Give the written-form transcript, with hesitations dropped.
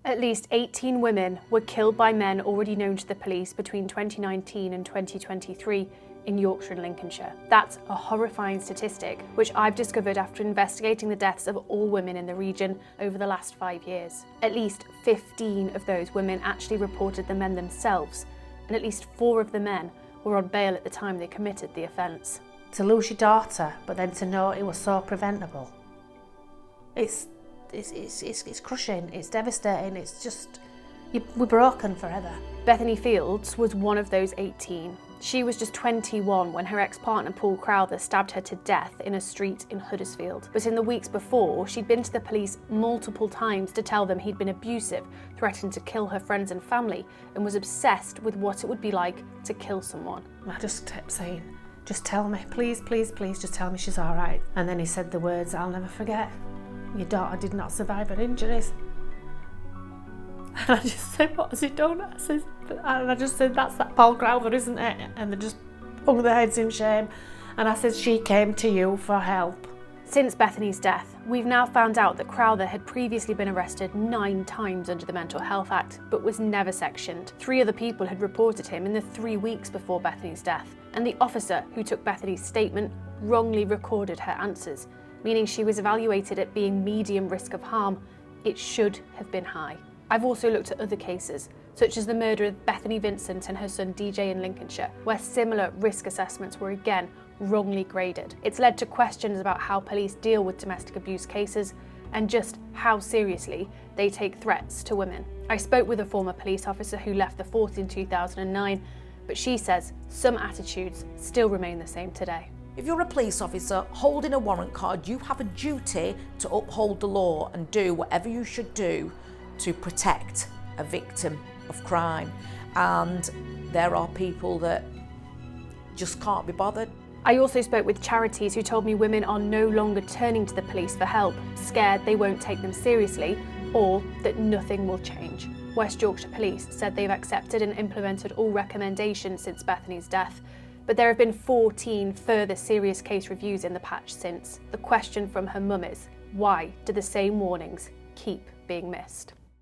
At least 18 women were killed by men already known to the police between 2019 and 2023 in Yorkshire and Lincolnshire. That's a horrifying statistic, which I've discovered after investigating the deaths of all women in the region over the last 5 years. At least 15 of those women actually reported the men themselves, and at least 4 of the men were on bail at the time they committed the offence. To lose your daughter, but then to know it was so preventable. It's crushing, it's devastating, it's just, we're broken forever. Bethany Fields was one of those 18. She was just 21 when her ex-partner Paul Crowther stabbed her to death in a street in Huddersfield. But in the weeks before, she'd been to the police multiple times to tell them he'd been abusive, threatened to kill her friends and family, and was obsessed with what it would be like to kill someone. I just kept saying, just tell me, please, please, please, just tell me she's all right. And then he said the words I'll never forget. Your daughter did not survive her injuries. And I just said, what has he done? I just said, that's that Paul Crowther, isn't it? And they just hung their heads in shame. And I said, she came to you for help. Since Bethany's death, we've now found out that Crowther had previously been arrested 9 times under the Mental Health Act, but was never sectioned. 3 other people had reported him in the 3 weeks before Bethany's death. And the officer who took Bethany's statement wrongly recorded her answers, meaning she was evaluated at being medium risk of harm. It should have been high. I've also looked at other cases, such as the murder of Bethany Vincent and her son DJ in Lincolnshire, where similar risk assessments were again wrongly graded. It's led to questions about how police deal with domestic abuse cases and just how seriously they take threats to women. I spoke with a former police officer who left the force in 2009, but she says some attitudes still remain the same today. If you're a police officer holding a warrant card, you have a duty to uphold the law and do whatever you should do to protect a victim of crime. And there are people that just can't be bothered. I also spoke with charities who told me women are no longer turning to the police for help, scared they won't take them seriously or that nothing will change. West Yorkshire Police said they've accepted and implemented all recommendations since Bethany's death, but there have been 14 further serious case reviews in the patch since. The question from her mum is, why do the same warnings keep being missed?